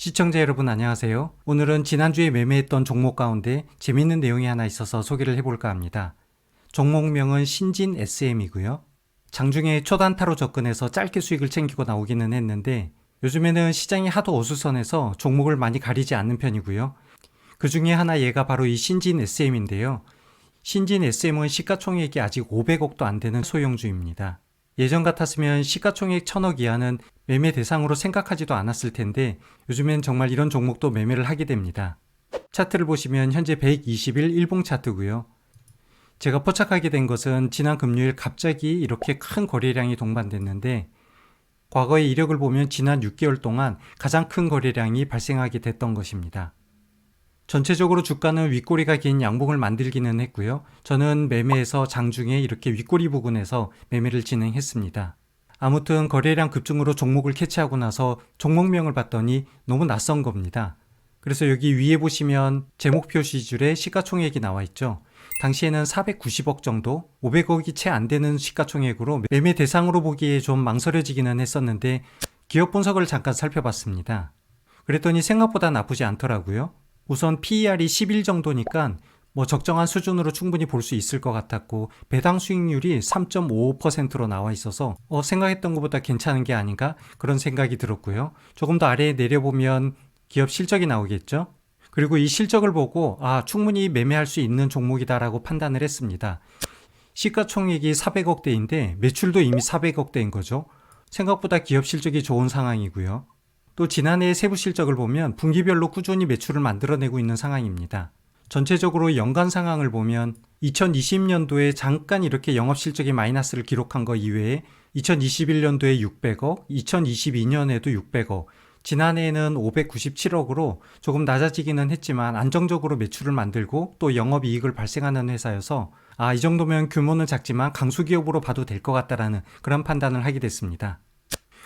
시청자 여러분 안녕하세요. 오늘은 지난주에 매매했던 종목 가운데 재밌는 내용이 하나 있어서 소개를 해볼까 합니다. 종목명은 신진 SM이고요. 장중에 초단타로 접근해서 짧게 수익을 챙기고 나오기는 했는데 요즘에는 시장이 하도 어수선해서 종목을 많이 가리지 않는 편이고요. 그 중에 하나 얘가 바로 이 신진 SM인데요. 신진 SM은 시가총액이 아직 500억도 안 되는 소형주입니다. 예전 같았으면 시가총액 1000억 이하는 매매 대상으로 생각하지도 않았을 텐데 요즘엔 정말 이런 종목도 매매를 하게 됩니다. 차트를 보시면 현재 120일 일봉 차트고요. 제가 포착하게 된 것은 지난 금요일 갑자기 이렇게 큰 거래량이 동반됐는데 과거의 이력을 보면 지난 6개월 동안 가장 큰 거래량이 발생하게 됐던 것입니다. 전체적으로 주가는 윗꼬리가 긴 양봉을 만들기는 했고요. 저는 매매에서 장중에 이렇게 윗꼬리 부근에서 매매를 진행했습니다. 아무튼 거래량 급증으로 종목을 캐치하고 나서 종목명을 봤더니 너무 낯선 겁니다. 그래서 여기 위에 보시면 제목 표시줄에 시가총액이 나와 있죠. 당시에는 490억 정도, 500억이 채 안 되는 시가총액으로 매매 대상으로 보기에 좀 망설여지기는 했었는데 기업 분석을 잠깐 살펴봤습니다. 그랬더니 생각보다 나쁘지 않더라고요. 우선 PER이 10일 정도니까 적정한 수준으로 충분히 볼 수 있을 것 같았고 배당 수익률이 3.55%로 나와 있어서 생각했던 것보다 괜찮은 게 아닌가 그런 생각이 들었고요. 조금 더 아래에 내려보면 기업 실적이 나오겠죠. 그리고 이 실적을 보고 충분히 매매할 수 있는 종목이다라고 판단을 했습니다. 시가총액이 400억대인데 매출도 이미 400억대인 거죠. 생각보다 기업 실적이 좋은 상황이고요. 또 지난해의 세부 실적을 보면 분기별로 꾸준히 매출을 만들어내고 있는 상황입니다. 전체적으로 연간 상황을 보면 2020년도에 잠깐 이렇게 영업실적이 마이너스를 기록한 거 이외에 2021년도에 600억, 2022년에도 600억, 지난해에는 597억으로 조금 낮아지기는 했지만 안정적으로 매출을 만들고 또 영업이익을 발생하는 회사여서 이 정도면 규모는 작지만 강수기업으로 봐도 될 것 같다라는 그런 판단을 하게 됐습니다.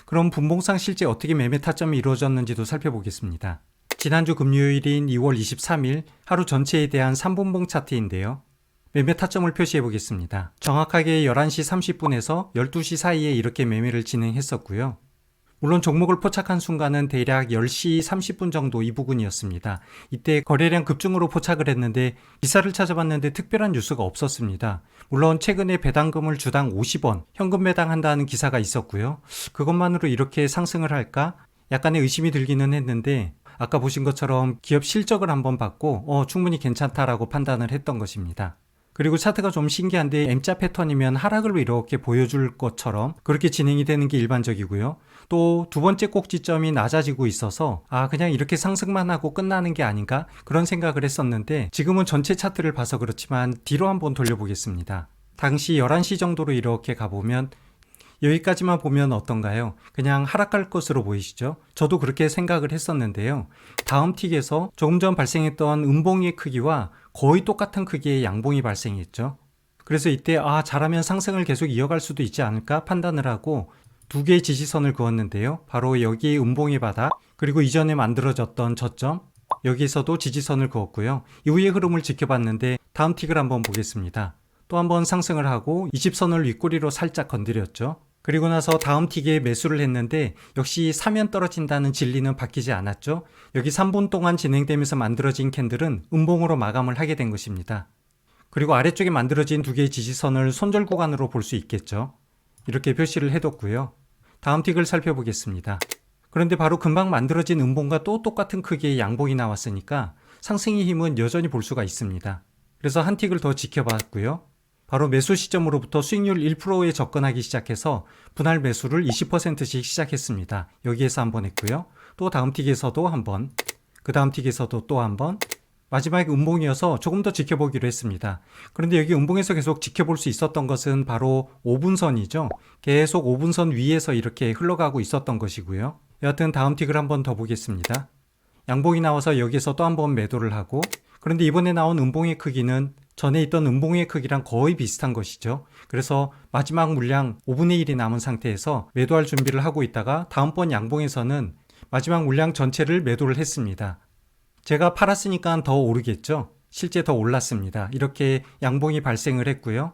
그럼 분봉상 실제 어떻게 매매 타점이 이루어졌는지도 살펴보겠습니다. 지난주 금요일인 2월 23일 하루 전체에 대한 3분봉 차트인데요. 매매 타점을 표시해 보겠습니다. 정확하게 11시 30분에서 12시 사이에 이렇게 매매를 진행했었고요. 물론 종목을 포착한 순간은 대략 10시 30분 정도 이 부근이었습니다. 이때 거래량 급증으로 포착을 했는데 기사를 찾아봤는데 특별한 뉴스가 없었습니다. 물론 최근에 배당금을 주당 50원 현금 배당한다는 기사가 있었고요. 그것만으로 이렇게 상승을 할까? 약간의 의심이 들기는 했는데 아까 보신 것처럼 기업 실적을 한번 봤고 충분히 괜찮다라고 판단을 했던 것입니다. 그리고 차트가 좀 신기한데 M자 패턴이면 하락을 이렇게 보여줄 것처럼 그렇게 진행이 되는 게 일반적이고요. 또 두 번째 꼭지점이 낮아지고 있어서 그냥 이렇게 상승만 하고 끝나는 게 아닌가 그런 생각을 했었는데 지금은 전체 차트를 봐서 그렇지만 뒤로 한번 돌려보겠습니다. 당시 11시 정도로 이렇게 가보면 여기까지만 보면 어떤가요? 그냥 하락할 것으로 보이시죠? 저도 그렇게 생각을 했었는데요. 다음 틱에서 조금 전 발생했던 음봉의 크기와 거의 똑같은 크기의 양봉이 발생했죠. 그래서 이때 잘하면 상승을 계속 이어갈 수도 있지 않을까 판단을 하고 두 개의 지지선을 그었는데요. 바로 여기 음봉의 바닥 그리고 이전에 만들어졌던 저점 여기에서도 지지선을 그었고요. 이후의 흐름을 지켜봤는데 다음 틱을 한번 보겠습니다. 또 한번 상승을 하고 20선을 윗꼬리로 살짝 건드렸죠. 그리고 나서 다음 틱에 매수를 했는데 역시 사면 떨어진다는 진리는 바뀌지 않았죠. 여기 3분 동안 진행되면서 만들어진 캔들은 음봉으로 마감을 하게 된 것입니다. 그리고 아래쪽에 만들어진 두 개의 지지선을 손절 구간으로 볼 수 있겠죠. 이렇게 표시를 해뒀고요. 다음 틱을 살펴보겠습니다. 그런데 바로 금방 만들어진 음봉과 또 똑같은 크기의 양봉이 나왔으니까 상승의 힘은 여전히 볼 수가 있습니다. 그래서 한 틱을 더 지켜봤고요. 바로 매수 시점으로부터 수익률 1%에 접근하기 시작해서 분할 매수를 20%씩 시작했습니다. 여기에서 한번 했고요. 또 다음 틱에서도 한번, 그 다음 틱에서도 또 한번, 마지막에 음봉이어서 조금 더 지켜보기로 했습니다. 그런데 여기 음봉에서 계속 지켜볼 수 있었던 것은 바로 5분선이죠. 계속 5분선 위에서 이렇게 흘러가고 있었던 것이고요. 여하튼 다음 틱을 한번 더 보겠습니다. 양봉이 나와서 여기서 또 한번 매도를 하고 그런데 이번에 나온 음봉의 크기는 전에 있던 음봉의 크기랑 거의 비슷한 것이죠. 그래서 마지막 물량 5분의 1이 남은 상태에서 매도할 준비를 하고 있다가 다음번 양봉에서는 마지막 물량 전체를 매도를 했습니다. 제가 팔았으니까 더 오르겠죠. 실제 더 올랐습니다. 이렇게 양봉이 발생을 했고요.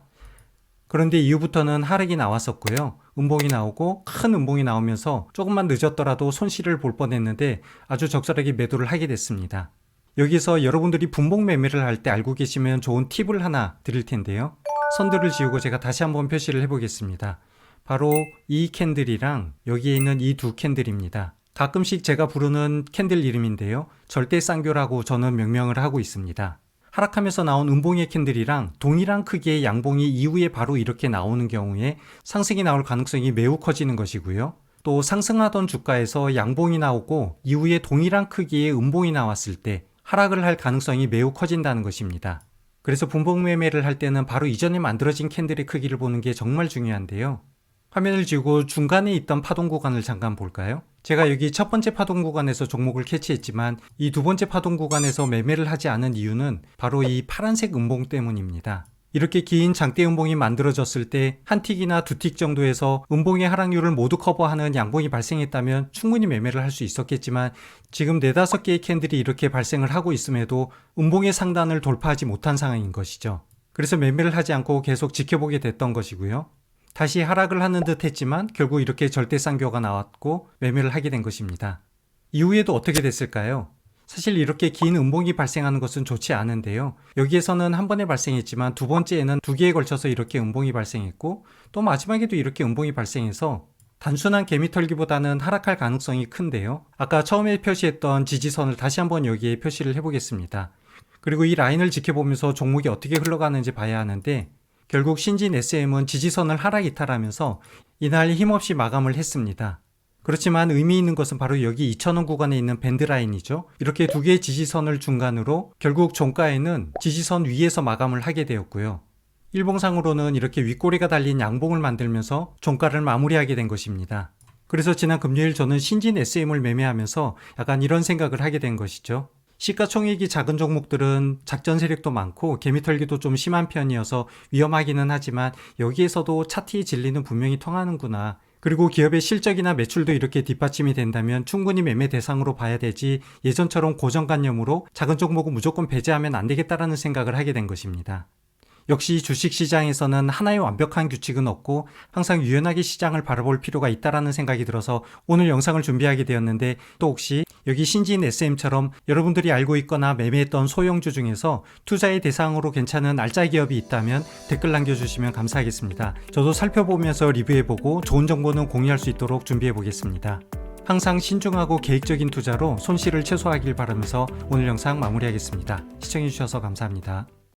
그런데 이후부터는 하락이 나왔었고요. 음봉이 나오고 큰 음봉이 나오면서 조금만 늦었더라도 손실을 볼 뻔했는데 아주 적절하게 매도를 하게 됐습니다. 여기서 여러분들이 분봉 매매를 할 때 알고 계시면 좋은 팁을 하나 드릴 텐데요. 선들을 지우고 제가 다시 한번 표시를 해보겠습니다. 바로 이 캔들이랑 여기에 있는 이 두 캔들입니다. 가끔씩 제가 부르는 캔들 이름인데요. 절대 쌍교라고 저는 명명을 하고 있습니다. 하락하면서 나온 음봉의 캔들이랑 동일한 크기의 양봉이 이후에 바로 이렇게 나오는 경우에 상승이 나올 가능성이 매우 커지는 것이고요. 또 상승하던 주가에서 양봉이 나오고 이후에 동일한 크기의 음봉이 나왔을 때 하락을 할 가능성이 매우 커진다는 것입니다. 그래서 분봉 매매를 할 때는 바로 이전에 만들어진 캔들의 크기를 보는 게 정말 중요한데요. 화면을 지우고 중간에 있던 파동 구간을 잠깐 볼까요? 제가 여기 첫 번째 파동 구간에서 종목을 캐치했지만 이 두 번째 파동 구간에서 매매를 하지 않은 이유는 바로 이 파란색 음봉 때문입니다. 이렇게 긴 장대 음봉이 만들어졌을 때 한 틱이나 두 틱 정도에서 음봉의 하락률을 모두 커버하는 양봉이 발생했다면 충분히 매매를 할 수 있었겠지만 지금 4-5개의 캔들이 이렇게 발생을 하고 있음에도 음봉의 상단을 돌파하지 못한 상황인 것이죠. 그래서 매매를 하지 않고 계속 지켜보게 됐던 것이고요. 다시 하락을 하는 듯 했지만 결국 이렇게 절대쌍교가 나왔고 매매를 하게 된 것입니다. 이후에도 어떻게 됐을까요? 사실 이렇게 긴 음봉이 발생하는 것은 좋지 않은데요. 여기에서는 한 번에 발생했지만 두 번째에는 2개에 걸쳐서 이렇게 음봉이 발생했고 또 마지막에도 이렇게 음봉이 발생해서 단순한 개미털기보다는 하락할 가능성이 큰데요. 아까 처음에 표시했던 지지선을 다시 한번 여기에 표시를 해보겠습니다. 그리고 이 라인을 지켜보면서 종목이 어떻게 흘러가는지 봐야 하는데 결국 신진 SM은 지지선을 하락 이탈하면서 이날 힘없이 마감을 했습니다. 그렇지만 의미 있는 것은 바로 여기 2,000원 구간에 있는 밴드라인이죠. 이렇게 두 개의 지지선을 중간으로 결국 종가에는 지지선 위에서 마감을 하게 되었고요. 일봉상으로는 이렇게 윗꼬리가 달린 양봉을 만들면서 종가를 마무리하게 된 것입니다. 그래서 지난 금요일 저는 신진 SM을 매매하면서 약간 이런 생각을 하게 된 것이죠. 시가총액이 작은 종목들은 작전 세력도 많고 개미털기도 좀 심한 편이어서 위험하기는 하지만 여기에서도 차트의 진리는 분명히 통하는구나. 그리고 기업의 실적이나 매출도 이렇게 뒷받침이 된다면 충분히 매매 대상으로 봐야 되지 예전처럼 고정관념으로 작은 종목은 무조건 배제하면 안 되겠다라는 생각을 하게 된 것입니다. 역시 주식시장에서는 하나의 완벽한 규칙은 없고 항상 유연하게 시장을 바라볼 필요가 있다라는 생각이 들어서 오늘 영상을 준비하게 되었는데 또 혹시 여기 신진 SM처럼 여러분들이 알고 있거나 매매했던 소형주 중에서 투자의 대상으로 괜찮은 알짜 기업이 있다면 댓글 남겨주시면 감사하겠습니다. 저도 살펴보면서 리뷰해보고 좋은 정보는 공유할 수 있도록 준비해보겠습니다. 항상 신중하고 계획적인 투자로 손실을 최소화하길 바라면서 오늘 영상 마무리하겠습니다. 시청해주셔서 감사합니다.